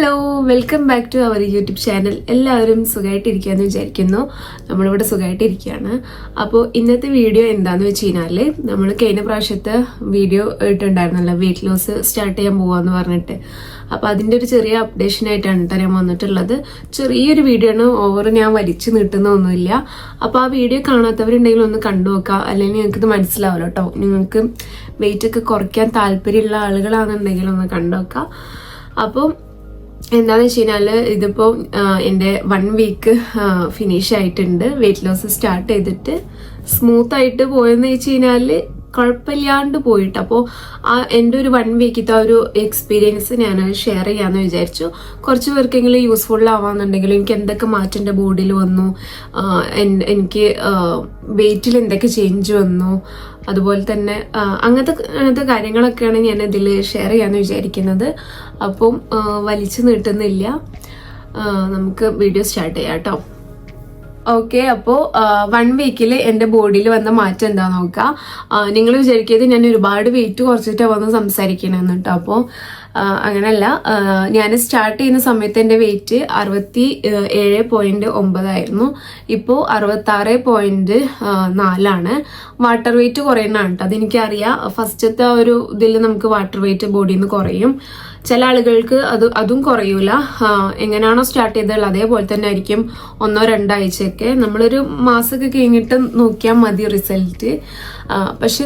Hello, welcome back to our YouTube channel. എല്ലാവരും സുഖമായിട്ടിരിക്കുകയെന്ന് വിചാരിക്കുന്നു. നമ്മളിവിടെ സുഖമായിട്ടിരിക്കുകയാണ്. അപ്പോൾ ഇന്നത്തെ വീഡിയോ എന്താണെന്ന് വെച്ച് കഴിഞ്ഞാൽ, നമ്മൾ കഴിഞ്ഞ പ്രാവശ്യത്തെ വീഡിയോ ഇട്ടുണ്ടായിരുന്നല്ലോ, വെയിറ്റ് ലോസ് സ്റ്റാർട്ട് ചെയ്യാൻ പോവാന്ന് പറഞ്ഞിട്ട്. അപ്പോൾ അതിൻ്റെ ഒരു ചെറിയ അപ്ഡേഷൻ ആയിട്ടാണ് കേട്ടോ ഞാൻ വന്നിട്ടുള്ളത്. ചെറിയൊരു വീഡിയോ ആണ്, ഓവർ ഞാൻ വലിച്ചു നീട്ടുന്നൊന്നുമില്ല. അപ്പോൾ ആ വീഡിയോ കാണാത്തവരുണ്ടെങ്കിൽ ഒന്ന് കണ്ടു നോക്കുക, അല്ലെങ്കിൽ നിങ്ങൾക്കിത് മനസ്സിലാവുമല്ലോ കേട്ടോ. നിങ്ങൾക്ക് വെയിറ്റ് ഒക്കെ കുറയ്ക്കാൻ താല്പര്യമുള്ള ആളുകളാണെന്നുണ്ടെങ്കിൽ ഒന്ന് കണ്ടു നോക്കുക. അപ്പോൾ എന്താണെന്ന് വെച്ച് കഴിഞ്ഞാൽ, ഇതിപ്പോൾ എൻ്റെ 1 വീക്ക് ഫിനിഷ് ആയിട്ടുണ്ട്. വെയിറ്റ് ലോസ് സ്റ്റാർട്ട് ചെയ്തിട്ട് സ്മൂത്തായിട്ട് പോയെന്ന് വെച്ച് കഴിഞ്ഞാൽ കുഴപ്പമില്ലാണ്ട് പോയിട്ട്. അപ്പോൾ എൻ്റെ ഒരു 1 വീക്കിത്തെ ആ ഒരു എക്സ്പീരിയൻസ് ഞാൻ ഷെയർ ചെയ്യാമെന്ന് വിചാരിച്ചു. കുറച്ച് പേർക്കെങ്കിലും യൂസ്ഫുൾ ആവാന്നുണ്ടെങ്കിൽ എനിക്ക് എന്തൊക്കെ മാറ്റം എൻ്റെ ബോഡിയിൽ വന്നു, എനിക്ക് വെയിറ്റിൽ എന്തൊക്കെ ചേഞ്ച് വന്നു, അതുപോലെ തന്നെ അങ്ങനത്തെ കാര്യങ്ങളൊക്കെയാണ് ഞാൻ ഇതിൽ ഷെയർ ചെയ്യാമെന്ന് വിചാരിക്കുന്നത്. അപ്പം വലിച്ചു നീട്ടുന്നില്ല, നമുക്ക് വീഡിയോ സ്റ്റാർട്ട് ചെയ്യാം കേട്ടോ. ഓക്കെ, അപ്പോൾ 1 വീക്കിൽ എൻ്റെ ബോഡിയിൽ വന്ന മാറ്റം എന്താ നോക്കാം. നിങ്ങൾ വിചാരിക്കുന്നത് ഞാൻ ഒരുപാട് വെയിറ്റ് കുറച്ചിട്ട് വന്ന് സംസാരിക്കണമെന്ന് കേട്ടോ. അപ്പോൾ അങ്ങനെയല്ല, ഞാൻ സ്റ്റാർട്ട് ചെയ്യുന്ന സമയത്ത് എൻ്റെ വെയിറ്റ് 67.9 ആയിരുന്നു. ഇപ്പോൾ 66.4 വാട്ടർ വെയിറ്റ് കുറയുന്നതാണ് കേട്ടോ. അതെനിക്കറിയാം. ഫസ്റ്റത്തെ ആ ഒരു ഇതിൽ നമുക്ക് വാട്ടർ വെയിറ്റ് ബോഡിയിൽ നിന്ന് കുറയും. ചില ആളുകൾക്ക് അതും കുറയൂല. എങ്ങനെയാണോ സ്റ്റാർട്ട് ചെയ്തത് അതേപോലെ തന്നെ ആയിരിക്കും 1-2 ആഴ്ചയൊക്കെ. നമ്മളൊരു മാസമൊക്കെ കഴിഞ്ഞിട്ട് നോക്കിയാൽ മതി റിസൾട്ട്. പക്ഷെ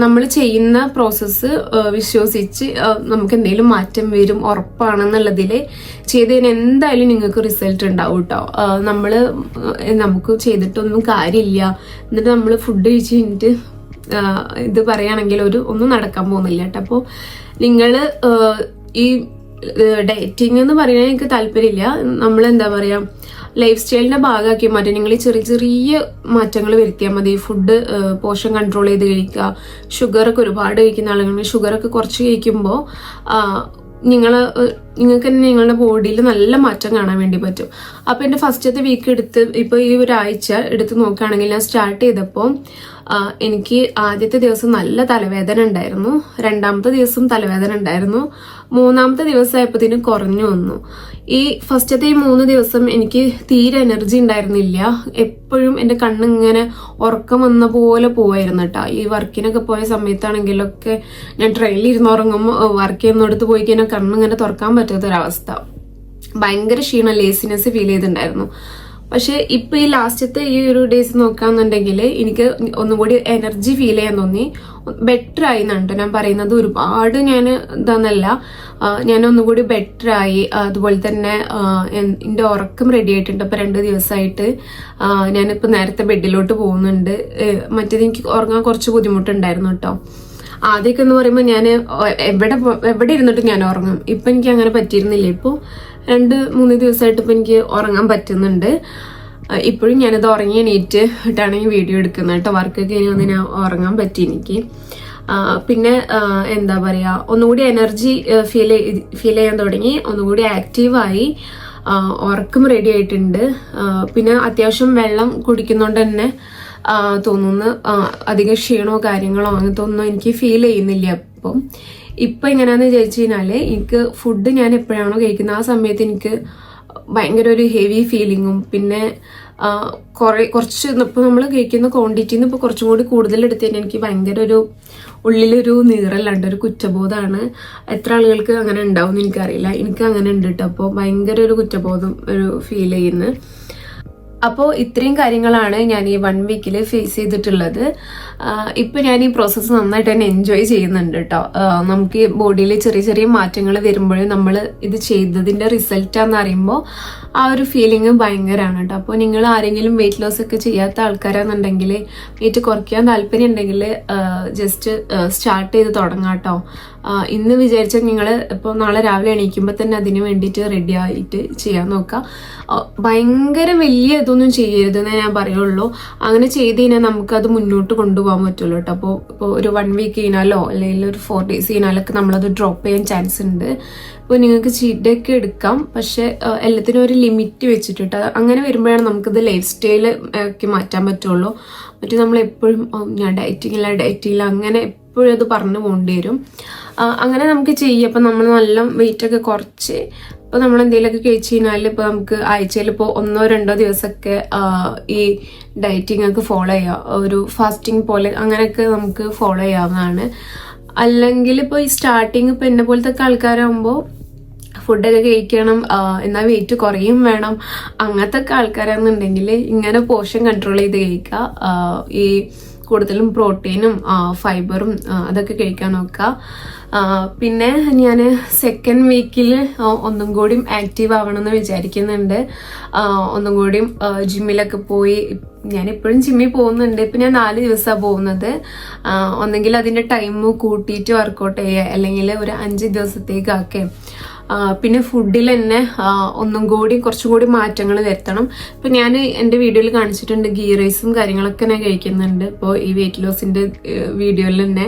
നമ്മൾ ചെയ്യുന്ന പ്രോസസ്സ് വിശ്വസിച്ച് നമുക്ക് എന്തെങ്കിലും മാറ്റം വരും ഉറപ്പാണെന്നുള്ളതിൽ ചെയ്തതിന് എന്തായാലും നിങ്ങൾക്ക് റിസൾട്ട് ഉണ്ടാവും കേട്ടോ. നമുക്ക് ചെയ്തിട്ടൊന്നും കാര്യമില്ല, എന്നിട്ട് നമ്മൾ ഫുഡ് കഴിച്ച് കഴിഞ്ഞിട്ട് ഇത് പറയുകയാണെങ്കിൽ ഒന്നും നടക്കാൻ പോകുന്നില്ല കേട്ടോ. അപ്പോൾ നിങ്ങൾ ഈ ഡയറ്റിംഗ് എന്ന് പറയാൻ എനിക്ക് താല്പര്യമില്ല. നമ്മൾ എന്താ പറയുക, ലൈഫ് സ്റ്റൈലിന്റെ ഭാഗമാക്കി മാറ്റാൻ നിങ്ങൾ ചെറിയ ചെറിയ മാറ്റങ്ങൾ വരുത്തിയാൽ മതി. ഫുഡ് പോഷൻ കൺട്രോൾ ചെയ്ത് കഴിക്കുക. ഷുഗറൊക്കെ ഒരുപാട് കഴിക്കുന്ന ആളുകൾ ഷുഗറൊക്കെ കുറച്ച് കഴിക്കുമ്പോൾ നിങ്ങൾക്ക് തന്നെ നിങ്ങളുടെ ബോഡിയിൽ നല്ല മാറ്റം കാണാൻ വേണ്ടി പറ്റും. അപ്പോൾ എൻ്റെ ഫസ്റ്റത്തെ വീക്ക് എടുത്ത് ഇപ്പോൾ ഈ ഒരാഴ്ച എടുത്ത് നോക്കുകയാണെങ്കിൽ, ഞാൻ സ്റ്റാർട്ട് ചെയ്തപ്പോൾ എനിക്ക് ആദ്യത്തെ ദിവസം നല്ല തലവേദന ഉണ്ടായിരുന്നു, 2ാമത്തെ ദിവസം തലവേദന ഉണ്ടായിരുന്നു, 3ാമത്തെ ദിവസമായപ്പോഴത്തേനും കുറഞ്ഞു വന്നു. ഈ ഫസ്റ്റത്തെ ഈ 3 ദിവസം എനിക്ക് തീരെ എനർജി ഉണ്ടായിരുന്നില്ല. എപ്പോഴും എൻ്റെ കണ്ണിങ്ങനെ ഉറക്കം വന്ന പോലെ പോവായിരുന്നു കേട്ടോ. ഈ വർക്കിനൊക്കെ പോയ സമയത്താണെങ്കിലൊക്കെ ഞാൻ ട്രെയിനിൽ ഇരുന്ന് ഉറങ്ങുമ്പോൾ വർക്ക് ചെയ്യുന്നിടത്ത് പോയി കഴിഞ്ഞാൽ കണ്ണിങ്ങനെ തുറക്കാൻ പറ്റാത്തൊരവസ്ഥ. ഭയങ്കര ക്ഷീണം, ലേസിനെസ് ഫീൽ ചെയ്തിട്ടുണ്ടായിരുന്നു. പക്ഷെ ഇപ്പൊ ഈ ലാസ്റ്റത്തെ ഈ ഒരു ഡേയ്സ് നോക്കാന്നുണ്ടെങ്കിൽ എനിക്ക് ഒന്നുകൂടി എനർജി ഫീൽ ചെയ്യാൻ തോന്നി. ബെറ്റർ ആയി എന്നുണ്ട് ഞാൻ പറയുന്നത്. ഒരുപാട് ഞാൻ ഇതാന്നല്ല, ഞാൻ ഒന്നുകൂടി ബെറ്റർ ആയി. അതുപോലെ തന്നെ എൻ്റെ ഉറക്കം റെഡി ആയിട്ടുണ്ട്. ഇപ്പൊ 2 ദിവസമായിട്ട് ഞാനിപ്പോ നേരത്തെ ബെഡിലോട്ട് പോകുന്നുണ്ട്. മറ്റേത് എനിക്ക് ഉറങ്ങാൻ കുറച്ച് ബുദ്ധിമുട്ടുണ്ടായിരുന്നു കേട്ടോ. ആദ്യമൊക്കെ എന്ന് പറയുമ്പോൾ ഞാൻ എവിടെ ഇരുന്നിട്ട് ഞാൻ ഉറങ്ങും. ഇപ്പൊ എനിക്ക് അങ്ങനെ പറ്റിയിരുന്നില്ല. ഇപ്പോൾ 2-3 ദിവസമായിട്ട് ഇപ്പൊ എനിക്ക് ഉറങ്ങാൻ പറ്റുന്നുണ്ട്. ഇപ്പോഴും ഞാനിത് ഉറങ്ങി എണീറ്റ് ഇട്ടാണ് ഈ വീഡിയോ എടുക്കുന്നത് കേട്ടോ. വർക്കൊക്കെ ഇനി ഒന്ന് ഞാൻ ഉറങ്ങാൻ പറ്റി എനിക്ക്. പിന്നെ എന്താ പറയാ, ഒന്നുകൂടി എനർജി ഫീൽ ചെയ്യാൻ തുടങ്ങി, ഒന്നുകൂടി ആക്റ്റീവായി, ഉറക്കം റെഡി ആയിട്ടുണ്ട്. പിന്നെ അത്യാവശ്യം വെള്ളം കുടിക്കുന്നോണ്ട് തന്നെ തോന്നുന്നു അധികം ക്ഷീണമോ കാര്യങ്ങളോ അങ്ങനത്തെ ഒന്നും എനിക്ക് ഫീൽ ചെയ്യുന്നില്ല. ഇപ്പൊ എങ്ങനെയാന്ന് വിചാരിച്ചു കഴിഞ്ഞാല്, എനിക്ക് ഫുഡ് ഞാൻ എപ്പോഴാണോ കഴിക്കുന്നത് ആ സമയത്ത് എനിക്ക് ഭയങ്കര ഒരു ഹെവി ഫീലിങ്ങും, പിന്നെ കുറച്ച് ഇപ്പൊ നമ്മൾ കഴിക്കുന്ന ക്വാണ്ടിറ്റിന്ന് ഇപ്പൊ കുറച്ചും കൂടി കൂടുതൽ എടുത്തതിന് എനിക്ക് ഭയങ്കര ഉള്ളിലൊരു നീറല്ലാണ്ട് ഒരു കുറ്റബോധമാണ്. എത്ര ആളുകൾക്ക് അങ്ങനെ ഉണ്ടാവും എന്ന് എനിക്കറിയില്ല, എനിക്ക് അങ്ങനെ ഉണ്ട് കേട്ടോ. അപ്പോൾ ഭയങ്കര ഒരു കുറ്റബോധം ഫീൽ ചെയ്യുന്നു. അപ്പോൾ ഇത്രയും കാര്യങ്ങളാണ് ഞാൻ ഈ 1 വീക്കിൽ ഫേസ് ചെയ്തിട്ടുള്ളത്. ഇപ്പൊ ഞാൻ ഈ പ്രോസസ്സ് നന്നായിട്ട് തന്നെ എൻജോയ് ചെയ്യുന്നുണ്ട് കേട്ടോ. നമുക്ക് ഈ ബോഡിയിൽ ചെറിയ ചെറിയ മാറ്റങ്ങൾ വരുമ്പോഴും നമ്മൾ ഇത് ചെയ്തതിന്റെ റിസൾട്ടാന്ന് അറിയുമ്പോൾ ആ ഒരു ഫീലിംഗ് ഭയങ്കരമാണ് കേട്ടോ. അപ്പോൾ നിങ്ങൾ ആരെങ്കിലും വെയിറ്റ് ലോസ് ഒക്കെ ചെയ്യാത്ത ആൾക്കാരാണെന്നുണ്ടെങ്കിൽ, വെയിറ്റ് കുറയ്ക്കാൻ താല്പര്യം ഉണ്ടെങ്കിൽ ജസ്റ്റ് സ്റ്റാർട്ട് ചെയ്ത് തുടങ്ങാം കേട്ടോ. ഇന്ന് വിചാരിച്ചാൽ നിങ്ങൾ ഇപ്പോൾ നാളെ രാവിലെ എണീക്കുമ്പോൾ തന്നെ അതിന് വേണ്ടിയിട്ട് റെഡി ആയിട്ട് ചെയ്യാൻ നോക്കാം. ഭയങ്കര വലിയ ഇതൊന്നും ചെയ്യരുതെന്നേ ഞാൻ പറയുള്ളൂ. അങ്ങനെ ചെയ്ത് കഴിഞ്ഞാൽ നമുക്കത് മുന്നോട്ട് കൊണ്ടുപോകാൻ പറ്റുള്ളൂ കേട്ടോ. അപ്പോൾ ഒരു 1 വീക്ക് കഴിഞ്ഞാലോ അല്ലെങ്കിൽ ഒരു 4 ഡേയ്സ് കഴിഞ്ഞാലൊക്കെ നമ്മളത് ഡ്രോപ്പ് ചെയ്യാൻ ചാൻസ് ഉണ്ട്. ഇപ്പോൾ നിങ്ങൾക്ക് ചീറ്റ് ഡേ ഒക്കെ എടുക്കാം, പക്ഷെ എല്ലാത്തിനും ഒരു ലിമിറ്റ് വെച്ചിട്ട് അങ്ങനെ വരുമ്പോഴാണ് നമുക്കിത് ലൈഫ് സ്റ്റൈൽ ഒക്കെ മാറ്റാൻ പറ്റുള്ളൂ. മറ്റേ നമ്മൾ എപ്പോഴും ഞാൻ ഡയറ്റിങ്ങില്ല അങ്ങനെ എപ്പോഴും അത് പറഞ്ഞു പോകേണ്ടി വരും. അങ്ങനെ നമുക്ക് ചെയ്യാം. അപ്പം നമ്മൾ നല്ല വെയിറ്റ് ഒക്കെ കുറച്ച് അപ്പോൾ നമ്മൾ എന്തെങ്കിലുമൊക്കെ കഴിച്ച് കഴിഞ്ഞാൽ ഇപ്പോൾ നമുക്ക് ആഴ്ചയിൽ ഇപ്പോൾ 1-2 ദിവസമൊക്കെ ഈ ഡയറ്റിംഗ് ഒക്കെ ഫോളോ ചെയ്യാം, ഒരു ഫാസ്റ്റിംഗ് പോലെ അങ്ങനെയൊക്കെ നമുക്ക് ഫോളോ ചെയ്യാവുന്നതാണ്. അല്ലെങ്കിൽ ഇപ്പോൾ ഈ സ്റ്റാർട്ടിങ് ഇപ്പോൾ എന്നെ പോലത്തെ ആൾക്കാരാകുമ്പോൾ ഫുഡൊക്കെ കഴിക്കണം, എന്നാൽ വെയിറ്റ് കുറയും വേണം, അങ്ങനത്തെ ഒക്കെ ആൾക്കാരാണെന്നുണ്ടെങ്കിൽ ഇങ്ങനെ പോർഷൻ കൺട്രോൾ ചെയ്ത് കഴിക്കുക. ഈ കൂടുതലും പ്രോട്ടീനും ഫൈബറും അതൊക്കെ കഴിക്കാൻ നോക്കുക. പിന്നെ ഞാൻ സെക്കൻഡ് വീക്കിൽ ഒന്നും കൂടി ആക്റ്റീവ് ആവണമെന്ന് വിചാരിക്കുന്നുണ്ട്. ഒന്നും കൂടി ജിമ്മിലൊക്കെ പോയി, ഞാൻ എപ്പോഴും ജിമ്മിൽ പോകുന്നുണ്ട്. ഇപ്പം ഞാൻ 4 ദിവസമാണ് പോകുന്നത്. ഒന്നെങ്കിൽ അതിൻ്റെ ടൈം കൂട്ടിയിട്ട് വർക്കൗട്ട് ചെയ്യുക, അല്ലെങ്കിൽ ഒരു 5 ദിവസത്തേക്കൊക്കെ. പിന്നെ ഫുഡിൽ തന്നെ കുറച്ചും കൂടി മാറ്റങ്ങൾ വരുത്തണം. ഇപ്പം ഞാൻ എൻ്റെ വീഡിയോയിൽ കാണിച്ചിട്ടുണ്ട് ഗീ റൈസും കാര്യങ്ങളൊക്കെ ഞാൻ കഴിക്കുന്നുണ്ട് ഇപ്പോൾ ഈ വെയിറ്റ് ലോസിൻ്റെ വീഡിയോയിൽ തന്നെ.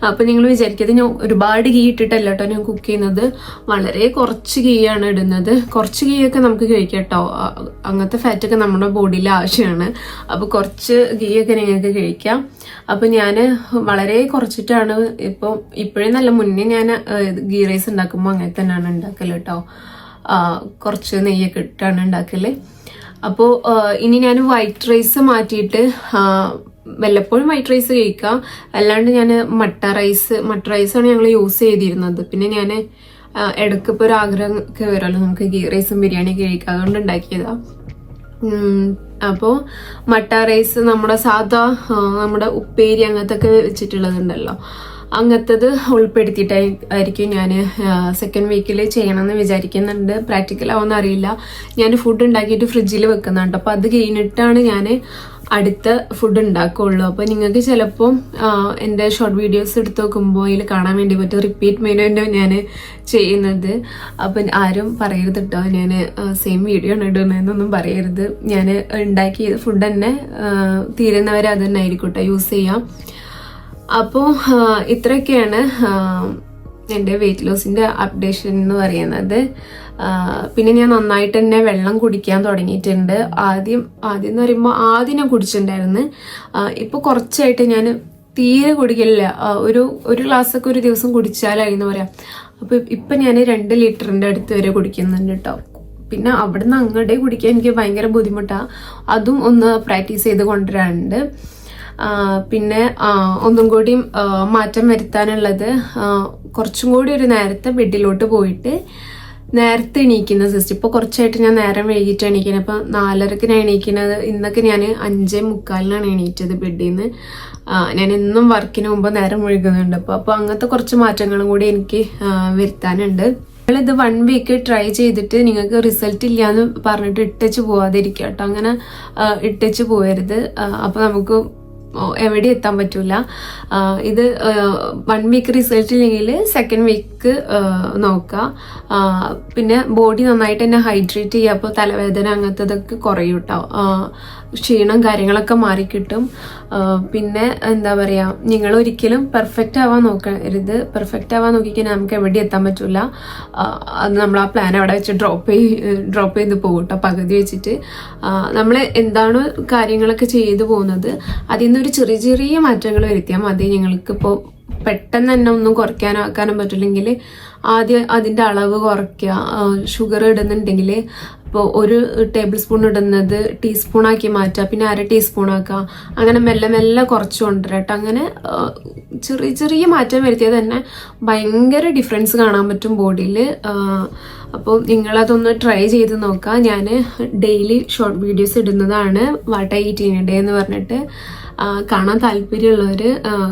അപ്പം നിങ്ങൾ വിചാരിക്കുന്നത് ഞാൻ ഒരുപാട് ഗീ ഇട്ടിട്ടല്ല കേട്ടോ ഞാൻ കുക്ക് ചെയ്യുന്നത്, വളരെ കുറച്ച് ഗീ ആണ് ഇടുന്നത്. കുറച്ച് ഗീ ഒക്കെ നമുക്ക് കഴിക്കാം കേട്ടോ, അങ്ങനത്തെ ഫാറ്റൊക്കെ നമ്മുടെ ബോഡിയിൽ ആവശ്യമാണ്. അപ്പോൾ കുറച്ച് ഗീ ഒക്കെ നിങ്ങൾക്ക് കഴിക്കാം. അപ്പം ഞാൻ വളരെ കുറച്ചിട്ടാണ് ഇപ്പോഴേ നല്ല മുന്നേ ഞാൻ ഗീ റൈസ് ഉണ്ടാക്കുമ്പോൾ അങ്ങനെ തന്നെയാണ് ഉണ്ടാക്കല് കേട്ടോ, കുറച്ച് നെയ്യൊക്കെ ഇട്ടാണ് ഉണ്ടാക്കല്. അപ്പോൾ ഇനി ഞാൻ വൈറ്റ് റൈസ് മാറ്റിയിട്ട് വല്ലപ്പോഴും വൈറ്റ് റൈസ് കഴിക്കാം, അല്ലാണ്ട് ഞാൻ മട്ട റൈസാണ് ഞങ്ങൾ യൂസ് ചെയ്തിരുന്നത്. പിന്നെ ഞാൻ ഇടയ്ക്ക് ഇപ്പോൾ ഒരു ആഗ്രഹമൊക്കെ വരുമല്ലോ നമുക്ക് ഗീ റൈസും ബിരിയാണി കഴിക്കാം, അതുകൊണ്ട് ഉണ്ടാക്കിയതാണ്. അപ്പോൾ മട്ട റൈസ് നമ്മുടെ സാധാ നമ്മുടെ ഉപ്പേരി അങ്ങനത്തെ ഒക്കെ വെച്ചിട്ടുള്ളതുണ്ടല്ലോ, അങ്ങനത്തത് ഉൾപ്പെടുത്തിയിട്ടായിരിക്കും ഞാൻ സെക്കൻഡ് വീക്കിൽ ചെയ്യണമെന്ന് വിചാരിക്കുന്നുണ്ട്. പ്രാക്ടിക്കൽ ആവുമെന്ന് അറിയില്ല. ഞാൻ ഫുഡ് ഉണ്ടാക്കിയിട്ട് ഫ്രിഡ്ജിൽ വെക്കുന്നുണ്ട്, അപ്പോൾ അത് കഴിഞ്ഞിട്ടാണ് ഞാൻ അടുത്ത ഫുഡ് ഉണ്ടാക്കുകയുള്ളൂ. അപ്പോൾ നിങ്ങൾക്ക് ചിലപ്പോൾ എൻ്റെ ഷോർട്ട് വീഡിയോസ് എടുത്ത് നോക്കുമ്പോൾ അതിൽ കാണാൻ വേണ്ടി പറ്റും റിപ്പീറ്റ് മെനുവിൻ്റെ ഞാൻ ചെയ്യുന്നത്. അപ്പം ആരും പറയരുത് കേട്ടോ ഞാൻ സെയിം വീഡിയോ ആണ് ഇടുന്നതെന്നൊന്നും പറയരുത്. ഞാൻ ഉണ്ടാക്കിയ ഫുഡ് തന്നെ തീരുന്നവരെ അത് തന്നെ ആയിരിക്കും കേട്ടോ യൂസ് ചെയ്യാം. അപ്പോൾ ഇത്രയൊക്കെയാണ് എൻ്റെ വെയിറ്റ് ലോസിൻ്റെ അപ്ഡേഷൻ എന്ന് പറയുന്നത്. പിന്നെ ഞാൻ നന്നായിട്ട് തന്നെ വെള്ളം കുടിക്കാൻ തുടങ്ങിയിട്ടുണ്ട്. ആദ്യം എന്ന് പറയുമ്പോൾ ആദ്യം ഞാൻ കുടിച്ചിട്ടുണ്ടായിരുന്നു, ഇപ്പോൾ കുറച്ചായിട്ട് ഞാൻ തീരെ കുടിക്കില്ല. ഒരു ഗ്ലാസ്സൊക്കെ ഒരു ദിവസം കുടിച്ചാലായി എന്ന് പറയാം. അപ്പോൾ ഇപ്പം ഞാൻ 2 ലിറ്ററിൻ്റെ അടുത്ത് വരെ കുടിക്കുന്നുണ്ട് കേട്ടോ. പിന്നെ അവിടെ നിന്ന് അങ്ങോട്ടേ കുടിക്കാൻ എനിക്ക് ഭയങ്കര ബുദ്ധിമുട്ടാണ്, അതും ഒന്ന് പ്രാക്ടീസ് ചെയ്ത് കൊണ്ടുവരാനുണ്ട്. പിന്നെ ഒന്നും കൂടി മാറ്റം വരുത്താനുള്ളത് കുറച്ചും കൂടി ഒരു നേരത്തെ ബെഡിലോട്ട് പോയിട്ട് നേരത്തെ എണീക്കുന്ന സിസ്റ്റം. ഇപ്പോൾ കുറച്ചായിട്ട് ഞാൻ നേരം വൈകിട്ട് എണീക്കുന്നത്. അപ്പോൾ 4:30-ക്ക് ഞാൻ എണീക്കുന്നത്. ഇന്നൊക്കെ ഞാൻ 5:45-നാണ് എണീറ്റത് ബെഡിൽ നിന്ന്. ഞാൻ എന്നും വർക്കിന് മുമ്പ് നേരം മുഴുകുന്നുണ്ട്. അപ്പോൾ അങ്ങനത്തെ കുറച്ച് മാറ്റങ്ങളും കൂടി എനിക്ക് വരുത്താനുണ്ട്. നിങ്ങളിത് 1 വീക്ക് ട്രൈ ചെയ്തിട്ട് നിങ്ങൾക്ക് റിസൾട്ട് ഇല്ലയെന്ന് പറഞ്ഞിട്ട് ഇട്ടച്ച് പോവാതിരിക്കുക കേട്ടോ. അങ്ങനെ ഇട്ടച്ച് പോകരുത്, അപ്പോൾ നമുക്ക് എവിടെ എത്താൻ പറ്റൂല. ഇത് 1 വീക്ക് റിസൾട്ട് ഇല്ലെങ്കിൽ സെക്കൻഡ് വീക്ക് നോക്കുക. പിന്നെ ബോഡി നന്നായിട്ട് തന്നെ ഹൈഡ്രേറ്റ് ചെയ്യുക. അപ്പോൾ തലവേദന അങ്ങനത്തതൊക്കെ കുറയും കേട്ടോ, ക്ഷീണം കാര്യങ്ങളൊക്കെ മാറിക്കിട്ടും. പിന്നെ എന്താ പറയുക, നിങ്ങൾ ഒരിക്കലും പെർഫെക്റ്റ് ആവാൻ നോക്കരുത്. പെർഫെക്റ്റ് ആവാൻ നോക്കിക്കഴിഞ്ഞാൽ നമുക്ക് എവിടെ എത്താൻ പറ്റില്ല. അത് നമ്മൾ ആ പ്ലാൻ അവിടെ വെച്ച് ഡ്രോപ്പ് ചെയ്ത് പോകും കേട്ടോ, പകുതി വെച്ചിട്ട്. നമ്മൾ എന്താണ് കാര്യങ്ങളൊക്കെ ചെയ്തു പോകുന്നത് അതിൽ നിന്നൊരു ചെറിയ മാറ്റങ്ങൾ വരുത്തിയാൽ മതി. നിങ്ങൾക്കിപ്പോൾ പെട്ടെന്ന് തന്നെ ഒന്നും കുറയ്ക്കാനോ ആക്കാനോ പറ്റില്ലെങ്കിൽ ആദ്യം അതിൻ്റെ അളവ് കുറയ്ക്കുക. ഷുഗർ ഇടുന്നുണ്ടെങ്കിൽ ഇപ്പോൾ 1 ടേബിൾ സ്പൂൺ ഇടുന്നത് ടീസ്പൂണാക്കി മാറ്റുക, പിന്നെ 1/2 ടീസ്പൂൺ ആക്കുക. അങ്ങനെ മെല്ലെ കുറച്ച് കൊണ്ടുവരട്ടെ. അങ്ങനെ ചെറിയ മാറ്റം വരുത്തിയാൽ തന്നെ ഭയങ്കര ഡിഫറൻസ് കാണാൻ പറ്റും ബോഡിയിൽ. അപ്പോൾ നിങ്ങളതൊന്ന് ട്രൈ ചെയ്ത് നോക്കുക. ഞാൻ ഡെയിലി ഷോർട്ട് വീഡിയോസ് ഇടുന്നതാണ്, what I eat in a day എന്ന് പറഞ്ഞിട്ട്. കാണാൻ താല്പര്യമുള്ളവർ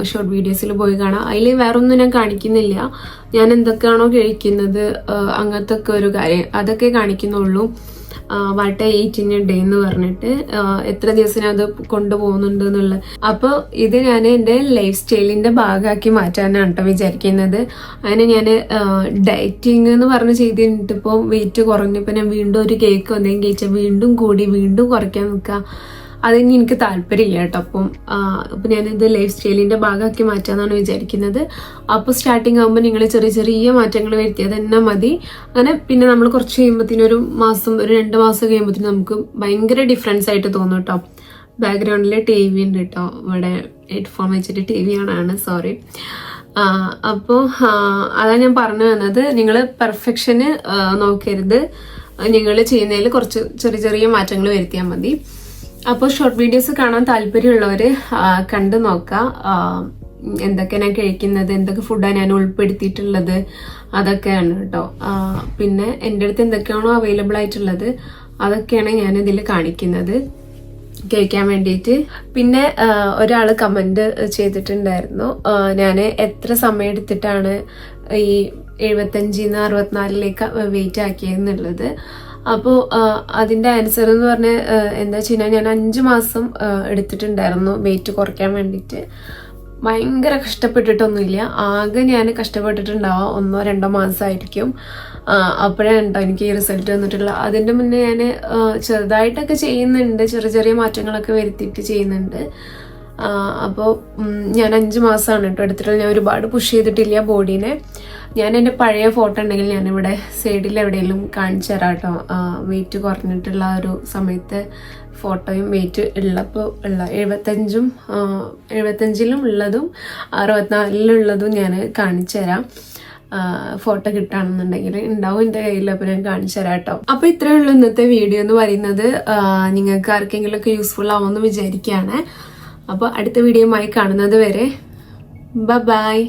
ഷോർട്ട് വീഡിയോസിൽ പോയി കാണാം. അതിൽ വേറൊന്നും ഞാൻ കാണിക്കുന്നില്ല. ഞാൻ എന്തൊക്കെയാണോ കഴിക്കുന്നത് അങ്ങനത്തെ ഒക്കെ ഒരു കാര്യം അതൊക്കെ കാണിക്കുന്നുള്ളൂ. What I eat in a day എന്ന് പറഞ്ഞിട്ട് എത്ര ദിവസം അത് കൊണ്ടുപോകുന്നുണ്ട് എന്നുള്ളത്. അപ്പോൾ ഇത് ഞാൻ എൻ്റെ ലൈഫ് സ്റ്റൈലിൻ്റെ ഭാഗമാക്കി മാറ്റാനാണ് കേട്ടോ വിചാരിക്കുന്നത്. അങ്ങനെ ഞാൻ ഡയറ്റിങ് എന്ന് പറഞ്ഞ് ചെയ്തിട്ട് ഇപ്പോൾ വെയിറ്റ് കുറഞ്ഞപ്പോൾ ഞാൻ വീണ്ടും ഒരു കേക്ക് എന്തെങ്കിലും കഴിച്ചാൽ വീണ്ടും കുറയ്ക്കാൻ നിൽക്കുക. അതിന് എനിക്ക് താല്പര്യമില്ല കേട്ടോ. അപ്പം ഞാനിത് ലൈഫ് സ്റ്റൈലിൻ്റെ ഭാഗമാക്കി മാറ്റാമെന്നാണ് വിചാരിക്കുന്നത്. അപ്പോൾ സ്റ്റാർട്ടിങ് ആകുമ്പോൾ നിങ്ങൾ ചെറിയ മാറ്റങ്ങൾ വരുത്തിയാൽ തന്നെ മതി. അങ്ങനെ പിന്നെ നമ്മൾ കുറച്ച് കഴിയുമ്പോഴത്തേനും ഒരു 2 മാസം കഴിയുമ്പോഴത്തേനും നമുക്ക് ഭയങ്കര ഡിഫറൻസ് ആയിട്ട് തോന്നും കേട്ടോ. ബാക്ക്ഗ്രൗണ്ടിൽ TV ഉണ്ട് കേട്ടോ, ഇവിടെ ഹെഡ്ഫോൺ വെച്ചിട്ട് TV ആണ്, സോറി. അപ്പോൾ അതാണ് ഞാൻ പറഞ്ഞു വന്നത്, നിങ്ങൾ പെർഫെക്ഷന് നോക്കരുത്, നിങ്ങൾ ചെയ്യുന്നതിൽ കുറച്ച് ചെറിയ ചെറിയ മാറ്റങ്ങൾ വരുത്തിയാൽ മതി. അപ്പോൾ ഷോർട്ട് വീഡിയോസ് കാണാൻ താല്പര്യമുള്ളവർ കണ്ടു നോക്കാം. എന്തൊക്കെ ഞാൻ കഴിക്കുന്നത്, എന്തൊക്കെ ഫുഡാണ് ഞാൻ ഉൾപ്പെടുത്തിയിട്ടുള്ളത്, അതൊക്കെയാണ് കേട്ടോ. പിന്നെ എൻ്റെ അടുത്ത് എന്തൊക്കെയാണോ അവൈലബിൾ ആയിട്ടുള്ളത് അതൊക്കെയാണ് ഞാൻ ഇതിൽ കാണിക്കുന്നത് കഴിക്കാൻ വേണ്ടിയിട്ട്. പിന്നെ ഒരാൾ കമന്റ് ചെയ്തിട്ടുണ്ടായിരുന്നു, ഞാൻ എത്ര സമയം എടുത്തിട്ടാണ് ഈ 75-ന്ന് 64-ലേക്ക് വെയിറ്റ് ആക്കിയെന്നുള്ളത്. അപ്പോൾ അതിൻ്റെ ആൻസർ എന്ന് പറഞ്ഞാൽ എന്താ വെച്ച് കഴിഞ്ഞാൽ, ഞാൻ 5 മാസം എടുത്തിട്ടുണ്ടായിരുന്നു വെയിറ്റ് കുറയ്ക്കാൻ വേണ്ടിയിട്ട്. ഭയങ്കര കഷ്ടപ്പെട്ടിട്ടൊന്നുമില്ല, ആകെ ഞാൻ കഷ്ടപ്പെട്ടിട്ടുണ്ടാവാം 1-2 മാസമായിരിക്കും. അപ്പോഴാണ് കേട്ടോ എനിക്ക് ഈ റിസൾട്ട് വന്നിട്ടുള്ളത്. അതിൻ്റെ മുന്നേ ഞാൻ ചെറുതായിട്ടൊക്കെ ചെയ്യുന്നുണ്ട്, ചെറിയ ചെറിയ മാറ്റങ്ങളൊക്കെ വരുത്തിയിട്ട് ചെയ്യുന്നുണ്ട്. അപ്പോൾ ഞാൻ 5 മാസമാണ് കേട്ടോ എടുത്തിട്ടുള്ളത്. ഞാൻ ഒരുപാട് പുഷ് ചെയ്തിട്ടില്ല ബോഡീനെ. ഞാൻ എൻ്റെ പഴയ ഫോട്ടോ ഉണ്ടെങ്കിൽ ഞാനിവിടെ സൈഡിൽ എവിടെയെങ്കിലും കാണിച്ചു തരാം കേട്ടോ. വെയിറ്റ് കുറഞ്ഞിട്ടുള്ള ഒരു സമയത്ത് ഫോട്ടോയും വെയിറ്റ് ഉള്ളപ്പോൾ ഉള്ള 75-ലും ഉള്ളതും 64-ലുള്ളതും ഞാൻ കാണിച്ചു തരാം. ഫോട്ടോ കിട്ടുകയാണെന്നുണ്ടെങ്കിൽ ഉണ്ടാവും എൻ്റെ കയ്യിൽ. അപ്പോൾ ഞാൻ കാണിച്ചു തരാം കേട്ടോ. അപ്പോൾ ഇത്രയേ ഉള്ളൂ ഇന്നത്തെ വീഡിയോ എന്ന് പറയുന്നത്. നിങ്ങൾക്ക് ആർക്കെങ്കിലും ഒക്കെ യൂസ്ഫുൾ ആവുമെന്ന് വിചാരിക്കുകയാണ്. അപ്പോൾ അടുത്ത വീഡിയോയുമായി കാണുന്നത് വരെ ബൈ.